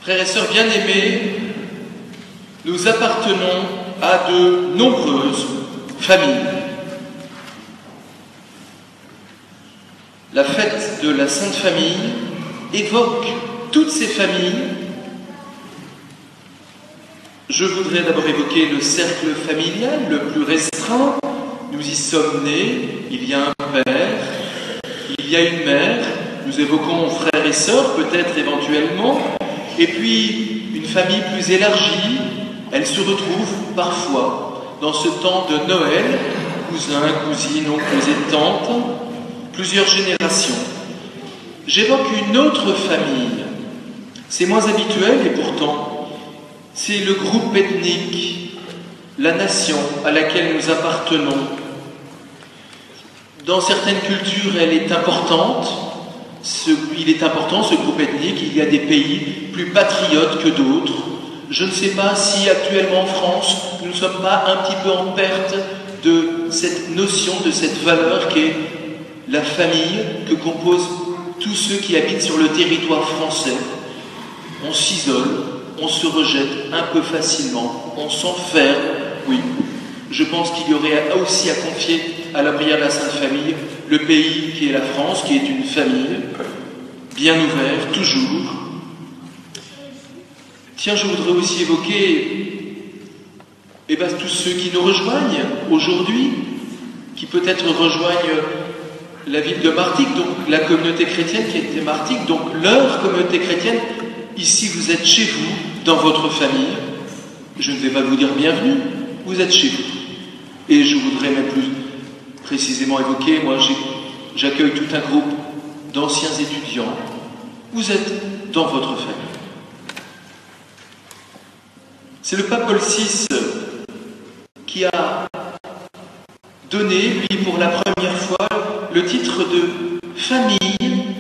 Frères et sœurs bien-aimés, nous appartenons à de nombreuses familles. La fête de la Sainte Famille évoque toutes ces familles. Je voudrais d'abord évoquer le cercle familial le plus restreint. Nous y sommes nés, il y a un père, il y a une mère, nous évoquons frères et sœurs peut-être éventuellement, et puis une famille plus élargie, elle se retrouve parfois dans ce temps de Noël, cousins, cousines, oncles et tantes, plusieurs générations. J'évoque une autre famille, c'est moins habituel et pourtant, c'est le groupe ethnique, la nation à laquelle nous appartenons. Dans certaines cultures, elle est importante. Il est important, ce groupe ethnique. Il y a des pays plus patriotes que d'autres. Je ne sais pas si actuellement en France, nous ne sommes pas un petit peu en perte de cette notion, de cette valeur qu'est la famille, que composent tous ceux qui habitent sur le territoire français. On s'isole, on se rejette un peu facilement, on s'enferme, oui. Je pense qu'il y aurait aussi à confier à la prière de la Sainte Famille le pays qui est la France, qui est une famille, bien ouverte, toujours. Tiens, je voudrais aussi évoquer tous ceux qui nous rejoignent aujourd'hui, qui peut-être rejoignent la ville de Martigues, donc la communauté chrétienne qui était Martigues, donc leur communauté chrétienne. Ici, vous êtes chez vous, dans votre famille. Je ne vais pas vous dire bienvenue, vous êtes chez vous. Et je voudrais même plus précisément évoquer, moi j'accueille tout un groupe d'anciens étudiants. Vous êtes dans votre famille. C'est le pape Paul VI qui a donné, lui, pour la première fois, le titre de famille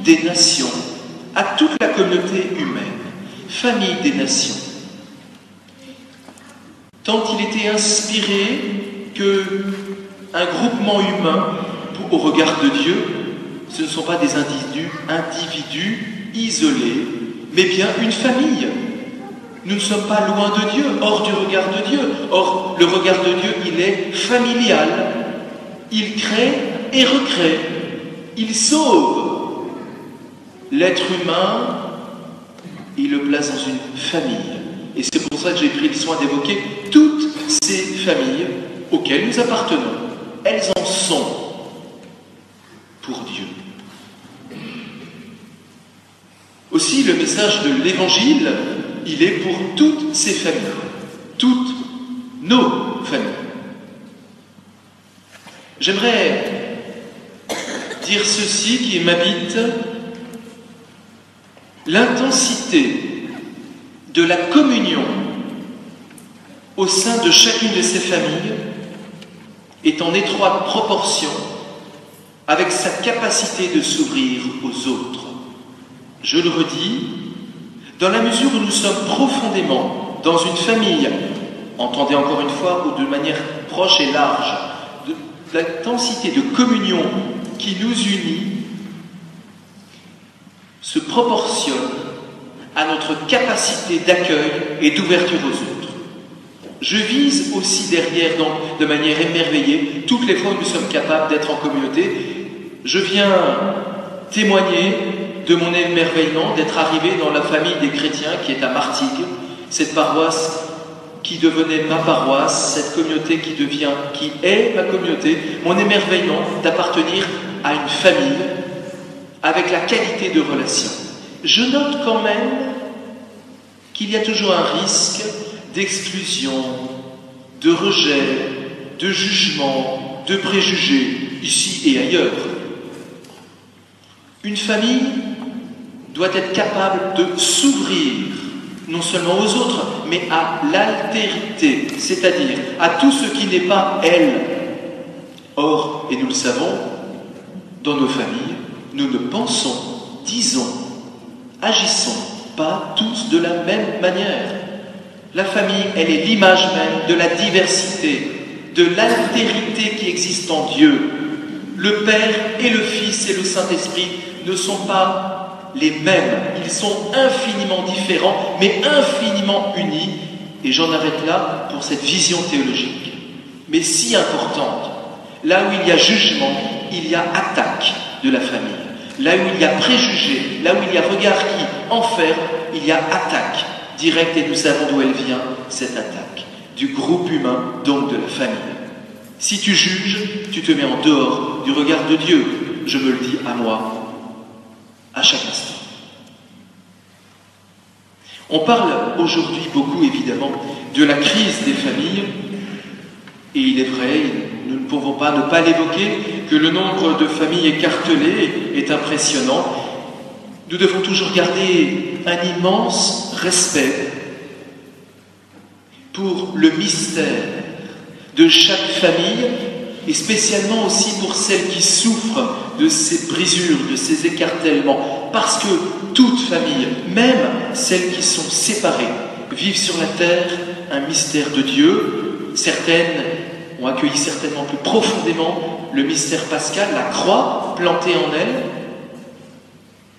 des nations à toute la communauté humaine. Famille des nations. Tant il était inspiré qu'un groupement humain, au regard de Dieu, ce ne sont pas des individus isolés, mais bien une famille. Nous ne sommes pas loin de Dieu, hors du regard de Dieu. Or, le regard de Dieu, il est familial. Il crée et recrée. Il sauve. L'être humain, il le place dans une famille. Et c'est pour ça que j'ai pris le soin d'évoquer toutes ces familles auxquelles nous appartenons. Elles en sont pour Dieu. Aussi, le message de l'Évangile, il est pour toutes ces familles, toutes nos familles. J'aimerais dire ceci qui m'habite: l'intensité de la communion au sein de chacune de ces familles est en étroite proportion avec sa capacité de s'ouvrir aux autres. Je le redis, dans la mesure où nous sommes profondément dans une famille, entendez encore une fois, ou de manière proche et large, l'intensité de communion qui nous unit se proportionne à notre capacité d'accueil et d'ouverture aux autres. Je vise aussi derrière, donc, de manière émerveillée, toutes les fois où nous sommes capables d'être en communauté. Je viens témoigner de mon émerveillement d'être arrivé dans la famille des chrétiens qui est à Martigues, cette paroisse qui devenait ma paroisse, cette communauté qui est ma communauté, mon émerveillement d'appartenir à une famille avec la qualité de relation. Je note quand même qu'il y a toujours un risque d'exclusion, de rejet, de jugement, de préjugés, ici et ailleurs. Une famille doit être capable de s'ouvrir, non seulement aux autres, mais à l'altérité, c'est-à-dire à tout ce qui n'est pas elle. Or, et nous le savons, dans nos familles, nous ne pensons, disons, agissons pas tous de la même manière. La famille, elle est l'image même de la diversité, de l'altérité qui existe en Dieu. Le Père et le Fils et le Saint-Esprit ne sont pas les mêmes. Ils sont infiniment différents, mais infiniment unis. Et j'en arrête là pour cette vision théologique, mais si importante. Là où il y a jugement, il y a attaque de la famille. Là où il y a préjugé, là où il y a regard qui enferme, il y a attaque directe, et nous savons d'où elle vient, cette attaque. Du groupe humain, donc de la famille. Si tu juges, tu te mets en dehors du regard de Dieu. Je me le dis à moi, à chaque instant. On parle aujourd'hui beaucoup, évidemment, de la crise des familles. Et il est vrai, nous ne pouvons pas ne pas l'évoquer, que le nombre de familles écartelées est impressionnant. Nous devons toujours garder un immense respect pour le mystère de chaque famille, et spécialement aussi pour celles qui souffrent de ces brisures, de ces écartèlements, parce que toute famille, même celles qui sont séparées, vivent sur la terre un mystère de Dieu. Certaines ont accueilli certainement plus profondément le mystère pascal, la croix plantée en elles.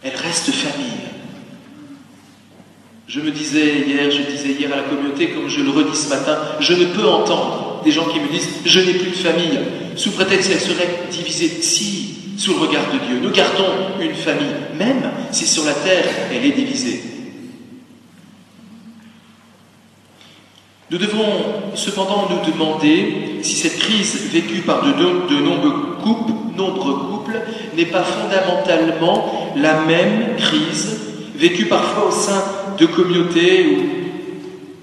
Elles restent famille. Je disais hier à la communauté, comme je le redis ce matin, je ne peux entendre des gens qui me disent « je n'ai plus de famille », sous prétexte qu'elle serait divisée. Si, sous le regard de Dieu, nous gardons une famille, même si sur la terre elle est divisée. Nous devons cependant nous demander si cette crise vécue par de nombreux couples n'est pas fondamentalement la même crise vécue parfois au sein de communautés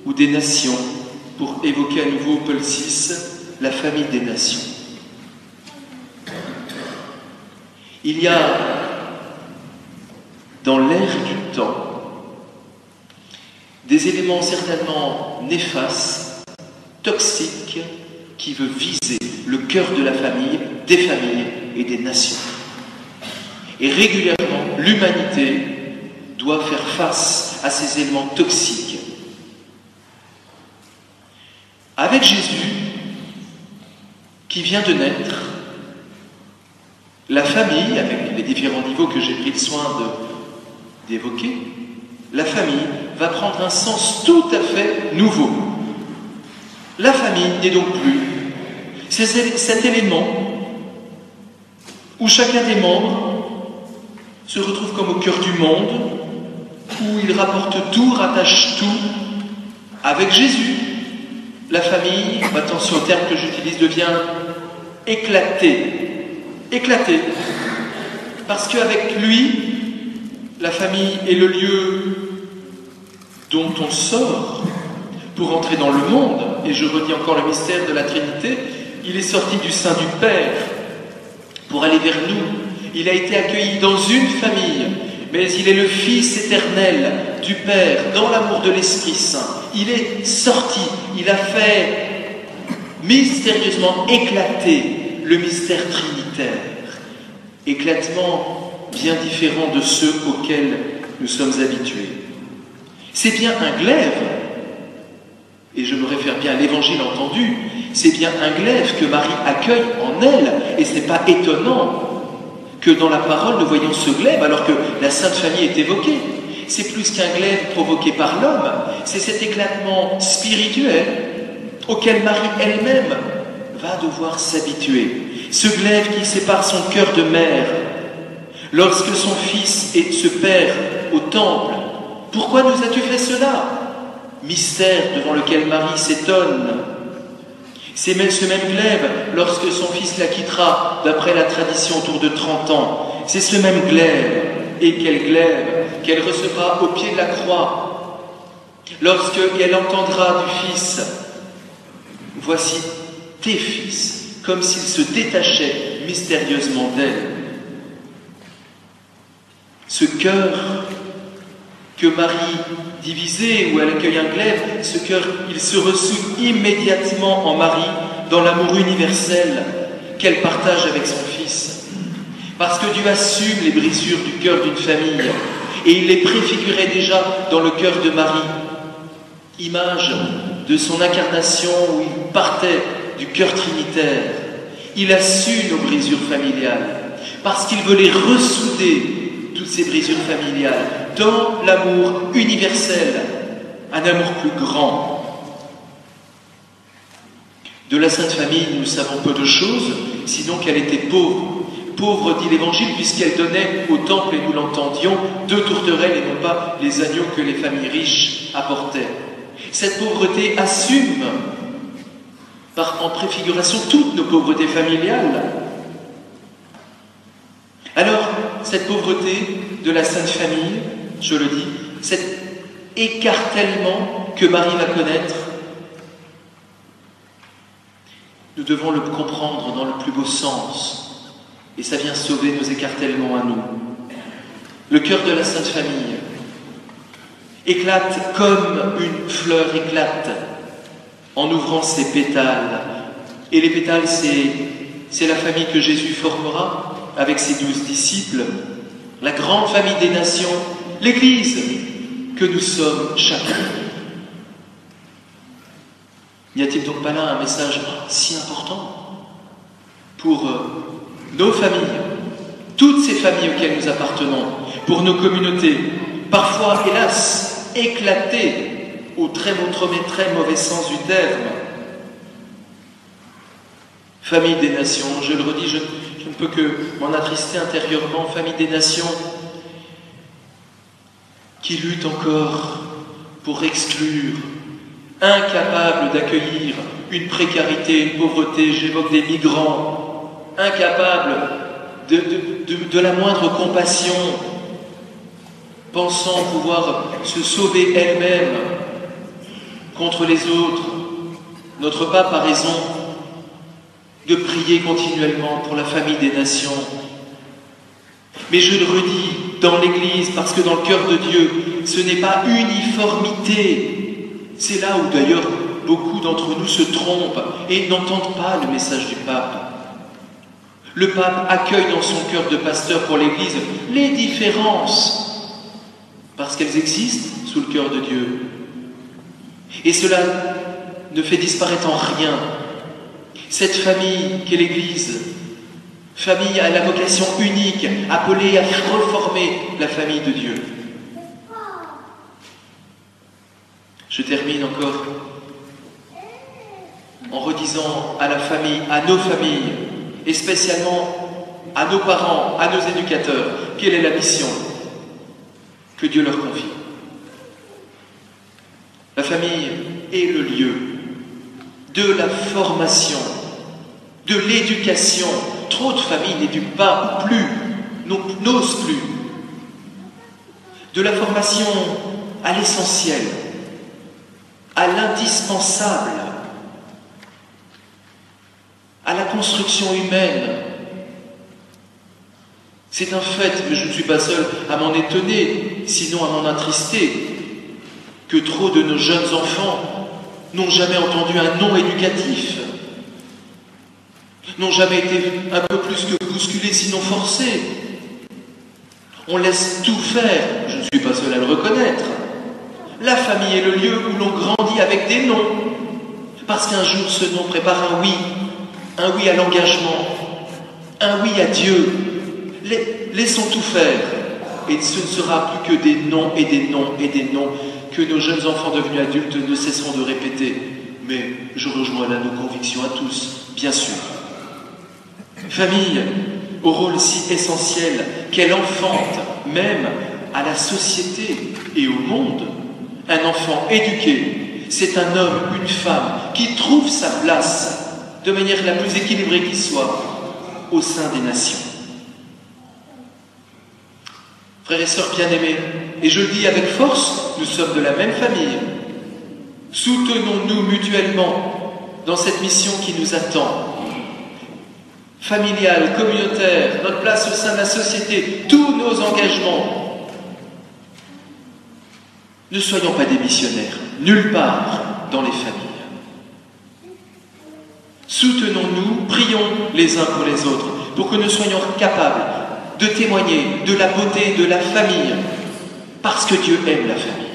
ou des nations, pour évoquer à nouveau Paul VI, la famille des nations. Il y a, dans l'air du temps, des éléments certainement néfastes, toxiques, qui veulent viser le cœur de la famille, des familles et des nations. Et régulièrement, l'humanité doit faire face à ces éléments toxiques. Avec Jésus, qui vient de naître, la famille, avec les différents niveaux que j'ai pris le soin d'évoquer, la famille va prendre un sens tout à fait nouveau. La famille n'est donc plus cet élément où chacun des membres se retrouve comme au cœur du monde, où il rapporte tout, rattache tout. Avec Jésus, la famille, attention au terme que j'utilise, devient éclatée. Éclatée. Parce qu'avec lui, la famille est le lieu dont on sort pour entrer dans le monde. Et je redis encore le mystère de la Trinité. Il est sorti du sein du Père pour aller vers nous. Il a été accueilli dans une famille, mais il est le Fils éternel du Père, dans l'amour de l'Esprit Saint. Il est sorti, il a fait mystérieusement éclater le mystère trinitaire. Éclatement bien différent de ceux auxquels nous sommes habitués. C'est bien un glaive, et je me réfère bien à l'évangile entendu, c'est bien un glaive que Marie accueille en elle, et ce n'est pas étonnant que dans la parole nous voyons ce glaive alors que la Sainte Famille est évoquée. C'est plus qu'un glaive provoqué par l'homme, c'est cet éclatement spirituel auquel Marie elle-même va devoir s'habituer. Ce glaive qui sépare son cœur de mère, lorsque son fils se perd au temple. Pourquoi nous as-tu fait cela? Mystère devant lequel Marie s'étonne. C'est même ce même glaive, lorsque son fils la quittera, d'après la tradition, autour de 30 ans. C'est ce même glaive, et quel glaive, qu'elle recevra au pied de la croix. Lorsqu'elle entendra du Fils, voici tes fils, comme s'il se détachait mystérieusement d'elle. Ce cœur que Marie divisée, où elle accueille un glaive, ce cœur, il se ressout immédiatement en Marie dans l'amour universel qu'elle partage avec son Fils. Parce que Dieu assume les brisures du cœur d'une famille, et il les préfigurait déjà dans le cœur de Marie. Image de son incarnation où il partait du cœur trinitaire. Il a su nos brisures familiales, parce qu'il veut les ressouder toutes ces brisures familiales, dans l'amour universel, un amour plus grand. De la Sainte Famille, nous savons peu de choses, sinon qu'elle était pauvre. Pauvre, dit l'Évangile, puisqu'elle donnait au temple, et nous l'entendions, 2 tourterelles et non pas les agneaux que les familles riches apportaient. Cette pauvreté assume, en préfiguration, toutes nos pauvretés familiales. Alors, cette pauvreté de la Sainte Famille, je le dis, cet écartèlement que Marie va connaître, nous devons le comprendre dans le plus beau sens, et ça vient sauver nos écartèlements à nous. Le cœur de la Sainte Famille éclate comme une fleur éclate en ouvrant ses pétales. Et les pétales, c'est la famille que Jésus formera avec ses 12 disciples, la grande famille des nations, l'Église que nous sommes chacun. N'y a-t-il donc pas là un message si important pour nos familles, toutes ces familles auxquelles nous appartenons, pour nos communautés, parfois, hélas, éclatées au très mauvais sens du terme. Famille des nations, je le redis, je ne peux que m'en attrister intérieurement, famille des nations qui luttent encore pour exclure, incapables d'accueillir une précarité, une pauvreté, j'évoque des migrants, incapables de la moindre compassion, pensant pouvoir se sauver elles-mêmes contre les autres. Notre pape a raison de prier continuellement pour la famille des nations. Mais je le redis, dans l'Église, parce que dans le cœur de Dieu, ce n'est pas uniformité. C'est là où d'ailleurs beaucoup d'entre nous se trompent et n'entendent pas le message du pape. Le pape accueille dans son cœur de pasteur pour l'Église les différences, parce qu'elles existent sous le cœur de Dieu. Et cela ne fait disparaître en rien cette famille qu'est l'Église, famille à la vocation unique, appelée à reformer la famille de Dieu. Je termine encore en redisant à la famille, à nos familles, et spécialement à nos parents, à nos éducateurs, quelle est la mission que Dieu leur confie. La famille est le lieu de la formation, de l'éducation. Trop de familles n'éduquent pas, ou plus, n'osent plus. De la formation à l'essentiel, à l'indispensable, à la construction humaine. C'est un fait, mais je ne suis pas seul à m'en étonner, sinon à m'en attrister, que trop de nos jeunes enfants n'ont jamais entendu un nom éducatif, n'ont jamais été un peu plus que bousculés, sinon forcés. On laisse tout faire, je ne suis pas seul à le reconnaître. La famille est le lieu où l'on grandit avec des noms, parce qu'un jour ce nom prépare un oui à l'engagement, un oui à Dieu. Laissons tout faire, et ce ne sera plus que des noms et des noms et des noms que nos jeunes enfants devenus adultes ne cesseront de répéter. Mais je rejoins là nos convictions à tous, bien sûr. Famille, au rôle si essentiel qu'elle enfante même à la société et au monde. Un enfant éduqué, c'est un homme, une femme qui trouve sa place de manière la plus équilibrée qui soit au sein des nations. Frères et sœurs bien-aimés, et je le dis avec force, nous sommes de la même famille. Soutenons-nous mutuellement dans cette mission qui nous attend. Familiale, communautaire, notre place au sein de la société, tous nos engagements. Ne soyons pas des missionnaires, nulle part dans les familles. Soutenons-nous, prions les uns pour les autres, pour que nous soyons capables de témoigner de la beauté de la famille, parce que Dieu aime la famille.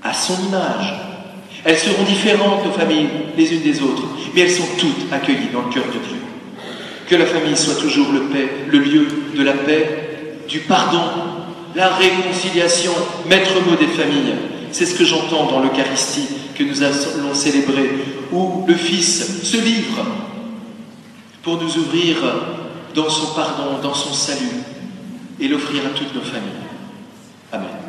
À son image. Elles seront différentes, nos familles, les unes des autres, mais elles sont toutes accueillies dans le cœur de Dieu. Que la famille soit toujours le lieu de la paix, du pardon, la réconciliation, maître mot des familles. C'est ce que j'entends dans l'Eucharistie que nous allons célébrer, où le Fils se livre pour nous ouvrir dans son pardon, dans son salut, et l'offrir à toutes nos familles. Amen.